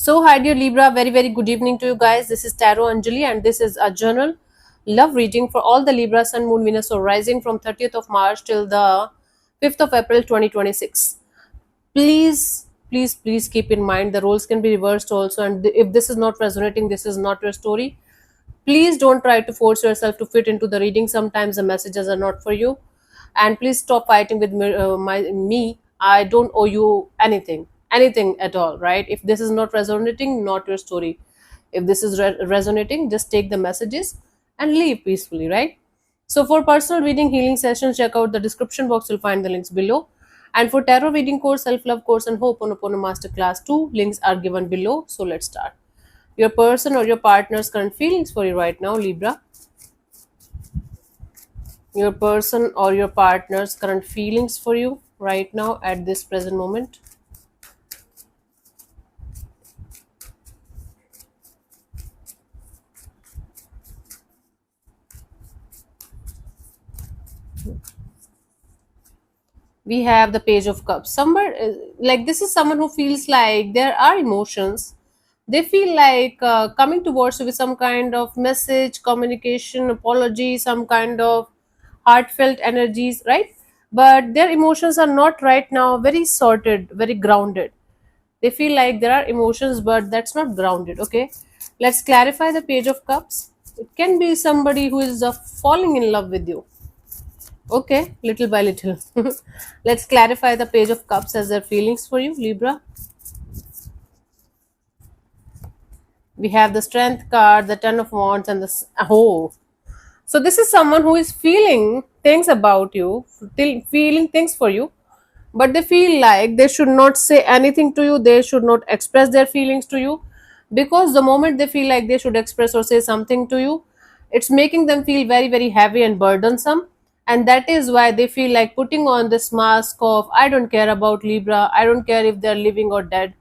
So, hi dear Libra, very good evening to you guys. This is Tarot Anjali, and this is a journal love reading for all the Libra Sun, Moon, Venus, or Rising from 30th of March till the 5th of April 2026. Please keep in mind the roles can be reversed also, and if this is not resonating, this is not your story. Please don't try to force yourself to fit into the reading. Sometimes the messages are not for you, and please stop fighting with me. I don't owe you anything at all, right? If this is not resonating, not your story. If this is resonating, just take the messages and leave peacefully, right? So for personal reading healing sessions, check out the description box. You'll find the links below. And for tarot reading course, self-love course, and Ho'oponopono masterclass 2, links are given below. So let's start. Your person or your partner's current feelings for you right now, Libra. Your person or your partner's current feelings for you right now at this present moment. We have the page of cups. Somewhere like this is someone who feels like there are emotions. They feel like coming towards you with some kind of message, communication, apology, some kind of heartfelt energies, right? But their emotions are not right now very sorted, very grounded. They feel like there are emotions, but that's not grounded. Okay, let's clarify the page of cups. It can be somebody who is falling in love with you. Okay, little by little. Let's clarify the page of cups as their feelings for you, Libra. We have the strength card, the ten of wands, and oh. So this is someone who is feeling things about you, feeling things for you, but they feel like they should not say anything to you. They should not express their feelings to you, because the moment they feel like they should express or say something to you, it's making them feel very heavy and burdensome. And that is why they feel like putting on this mask of I don't care about Libra, I don't care if they're living or dead.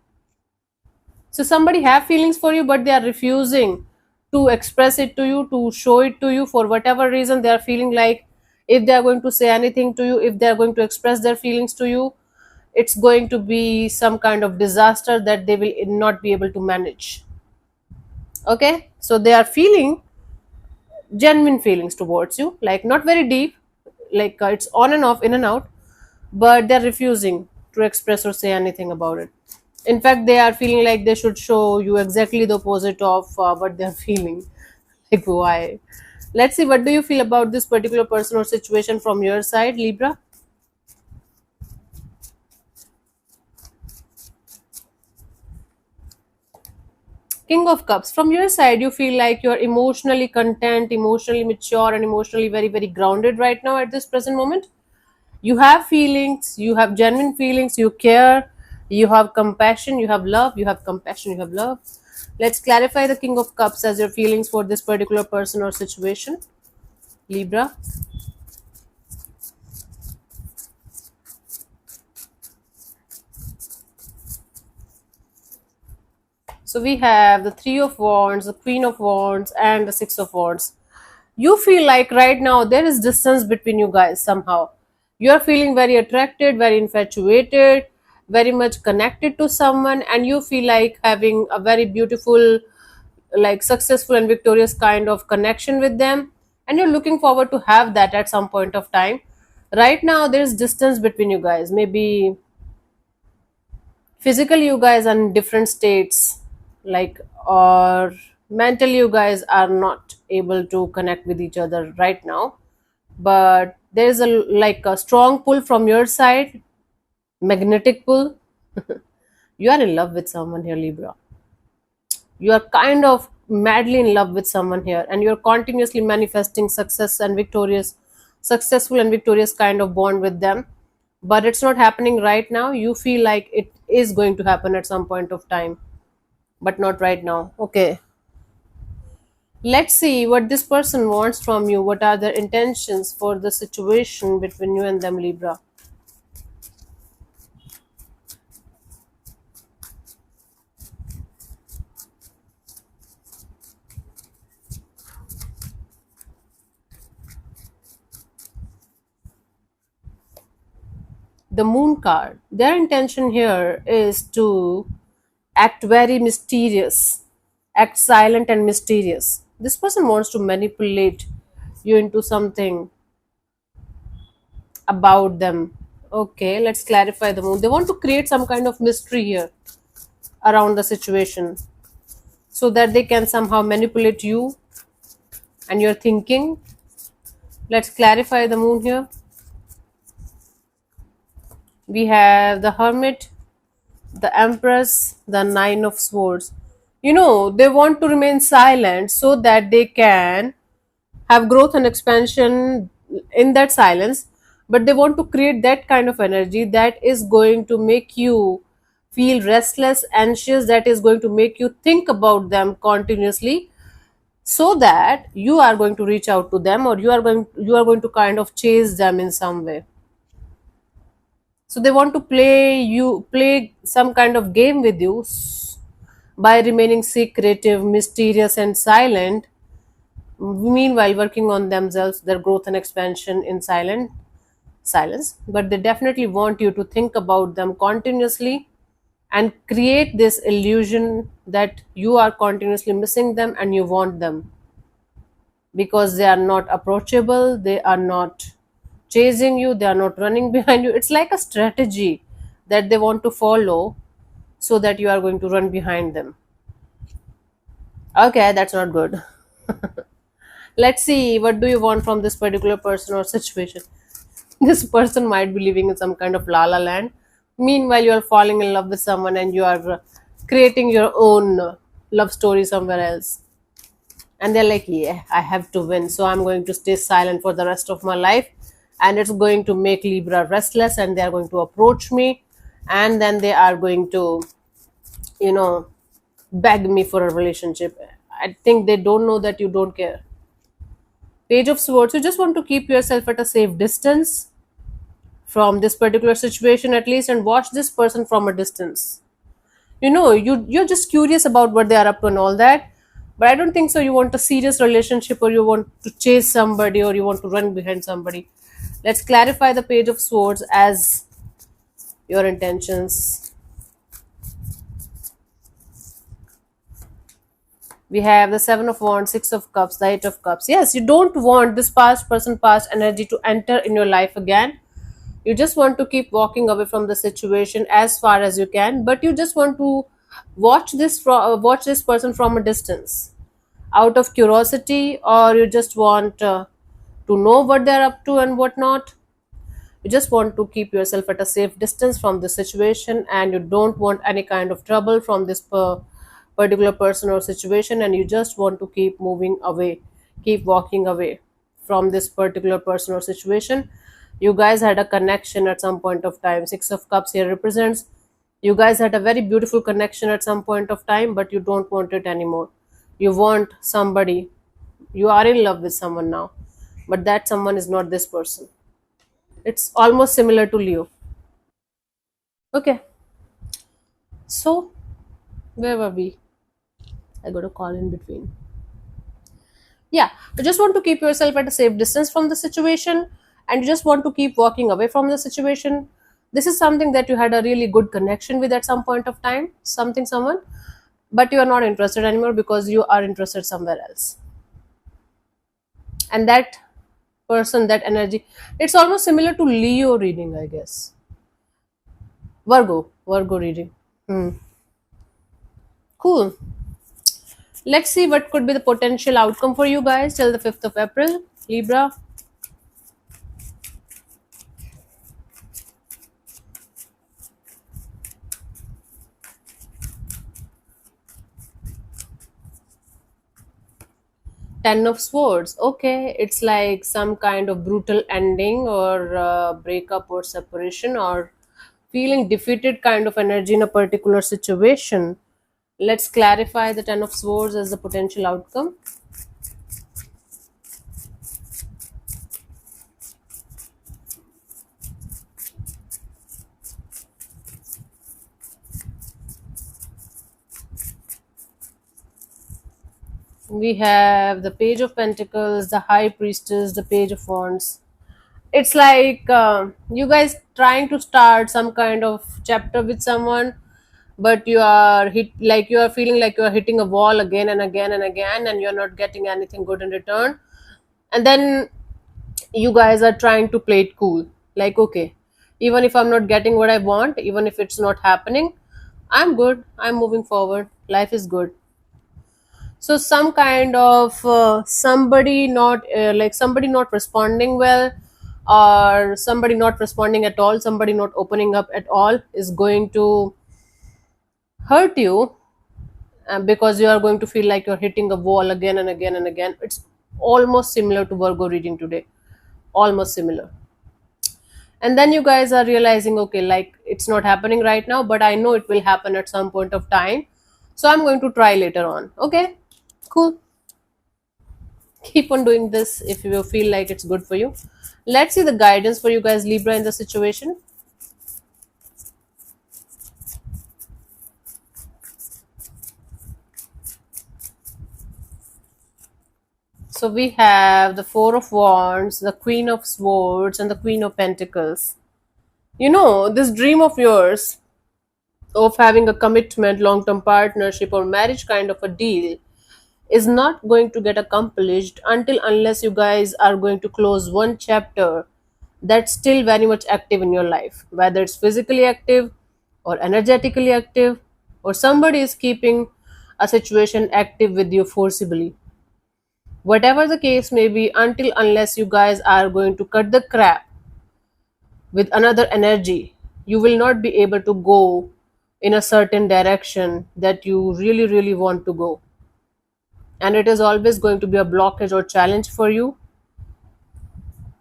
So somebody have feelings for you, but they are refusing to express it to you, to show it to you. For whatever reason, they are feeling like if they are going to say anything to you, if they are going to express their feelings to you, it's going to be some kind of disaster that they will not be able to manage. Okay, so they are feeling genuine feelings towards you, like not very deep, like it's on and off, in and out, but they're refusing to express or say anything about it. In fact, they are feeling like they should show you exactly the opposite of what they're feeling. Like, why? Let's see, what do you feel about this particular person or situation from your side, Libra? King of Cups. From your side, you feel like you're emotionally content, emotionally mature, and emotionally very grounded right now at this present moment. You have feelings, you have genuine feelings, you care, you have compassion, you have love, you have compassion, you have love. Let's clarify the King of Cups as your feelings for this particular person or situation, Libra. So we have the Three of Wands, the Queen of Wands, and the Six of Wands. You feel like right now there is distance between you guys somehow. You are feeling very attracted, very infatuated, very much connected to someone, and you feel like having a very beautiful, like successful and victorious kind of connection with them, and you're looking forward to have that at some point of time. Right now there is distance between you guys. Maybe physically you guys are in different states, like, or mentally you guys are not able to connect with each other right now, but there's a like a strong pull from your side, magnetic pull. You are in love with someone here, Libra. You are kind of madly in love with someone here, and you're continuously manifesting successful and victorious kind of bond with them, but it's not happening right now. You feel like it is going to happen at some point of time, but not right now. Okay, let's see what this person wants from you. What are their intentions for the situation between you and them, Libra? The Moon card. Their intention here is to act very mysterious, act silent and mysterious. This person wants to manipulate you into something about them. Okay, let's clarify the mood. They want to create some kind of mystery here around the situation so that they can somehow manipulate you and your thinking. Let's clarify the moon here. We have the Hermit, the Empress, the Nine of Swords. You know, they want to remain silent so that they can have growth and expansion in that silence, but they want to create that kind of energy that is going to make you feel restless, anxious, that is going to make you think about them continuously, so that you are going to reach out to them, or you are going to kind of chase them in some way. So they want to play some kind of game with you by remaining secretive, mysterious and silent, meanwhile working on themselves, their growth and expansion in silence. But they definitely want you to think about them continuously and create this illusion that you are continuously missing them and you want them, because they are not approachable, they are not chasing you, they are not running behind you. It's like a strategy that they want to follow so that you are going to run behind them. Okay, that's not good. Let's see, what do you want from this particular person or situation? This person might be living in some kind of la la land. Meanwhile, you are falling in love with someone and you are creating your own love story somewhere else. And they're like, yeah, I have to win. So I'm going to stay silent for the rest of my life. And it's going to make Libra restless and they are going to approach me. And then they are going to, you know, beg me for a relationship. I think they don't know that you don't care. Page of Swords, you just want to keep yourself at a safe distance from this particular situation at least, and watch this person from a distance. You know, you're just curious about what they are up to and all that, but I don't think so you want a serious relationship, or you want to chase somebody, or you want to run behind somebody. Let's clarify the Page of Swords as your intentions. We have the Seven of Wands, Six of Cups, the Eight of Cups. Yes, you don't want this past energy to enter in your life again. You just want to keep walking away from the situation as far as you can, but you just want to watch this person from a distance out of curiosity, or you just want to know what they're up to and what not. You just want to keep yourself at a safe distance from the situation, and you don't want any kind of trouble from this particular person or situation, and you just want to keep moving away, keep walking away from this particular person or situation. You guys had a connection at some point of time. Six of Cups here represents you guys had a very beautiful connection at some point of time, but you don't want it anymore. You want somebody, you are in love with someone now, but that someone is not this person. It's almost similar to Leo. Okay, so where were we? I got a call in between. Yeah, you just want to keep yourself at a safe distance from the situation, and you just want to keep walking away from the situation. This is something that you had a really good connection with at some point of time, someone, but you are not interested anymore because you are interested somewhere else. And that person, that energy, it's almost similar to Leo reading, I guess. Virgo reading. Hmm. Cool. Let's see what could be the potential outcome for you guys till the 5th of April, Libra. Ten of Swords. Okay, it's like some kind of brutal ending, or breakup or separation, or feeling defeated kind of energy in a particular situation. Let's clarify the Ten of Swords as the potential outcome. We have the Page of Pentacles, the High Priestess, the Page of Wands. It's like you guys trying to start some kind of chapter with someone, but you are you are feeling like you are hitting a wall again and again and again, and you're not getting anything good in return. And then you guys are trying to play it cool, like, okay, even if I'm not getting what I want, even if it's not happening, I'm good, I'm moving forward, life is good. So some kind of somebody not somebody not responding well, or somebody not responding at all, somebody not opening up at all, is going to hurt you, because you are going to feel like you're hitting a wall again and again and again. It's almost similar to Virgo reading today, almost similar. And then you guys are realizing, okay, like, it's not happening right now, but I know it will happen at some point of time, so I'm going to try later on. Okay, cool. Keep on doing this if you feel like it's good for you. Let's see the guidance for you guys, Libra, in the situation. So we have the Four of Wands, the Queen of Swords, and the Queen of Pentacles. You know, this dream of yours of having a commitment, long term partnership, or marriage kind of a deal is not going to get accomplished until unless you guys are going to close one chapter that's still very much active in your life, whether it's physically active or energetically active, or somebody is keeping a situation active with you forcibly. Whatever the case may be, until unless you guys are going to cut the crap with another energy, you will not be able to go in a certain direction that you really, really want to go. And it is always going to be a blockage or challenge for you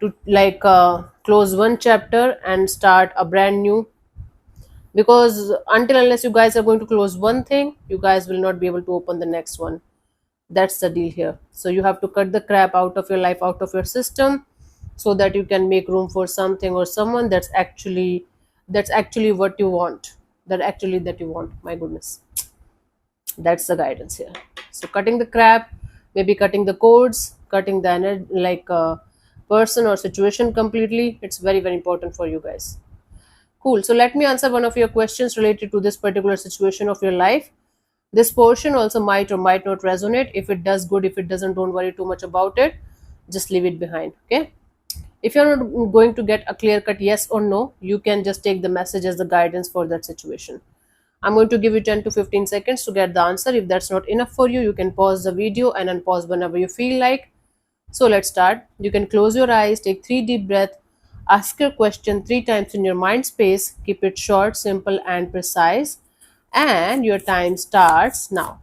to close one chapter and start a brand new, because until unless you guys are going to close one thing, you guys will not be able to open the next one. That's the deal here. So you have to cut the crap out of your life, out of your system, so that you can make room for something or someone that's actually what you want, that you want. My goodness, that's the guidance here. So cutting the crap, maybe cutting the codes, cutting the person or situation completely, it's very, very important for you guys. Cool. So let me answer one of your questions related to this particular situation of your life. This portion also might or might not resonate. If it does, good. If it doesn't, don't worry too much about it. Just leave it behind. Okay. If you're not going to get a clear cut yes or no, you can just take the message as the guidance for that situation. I'm going to give you 10 to 15 seconds to get the answer. If that's not enough for you, you can pause the video and unpause whenever you feel like. So let's start. You can close your eyes, take 3 deep breaths, ask your question 3 times in your mind space. Keep it short, simple, and precise. And your time starts now.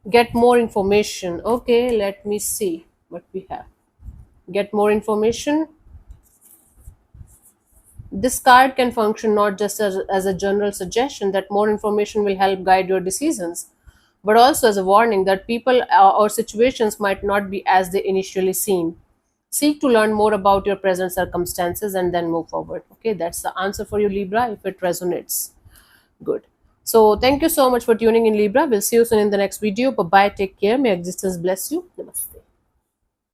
Get more information. Okay, let me see what we have. Get more information. This card can function not just as a general suggestion that more information will help guide your decisions, but also as a warning that people or situations might not be as they initially seem. Seek to learn more about your present circumstances and then move forward. Okay, that's the answer for you, Libra, if it resonates. Good. So, thank you so much for tuning in, Libra. We'll see you soon in the next video. Bye bye. Take care. May existence bless you. Namaste.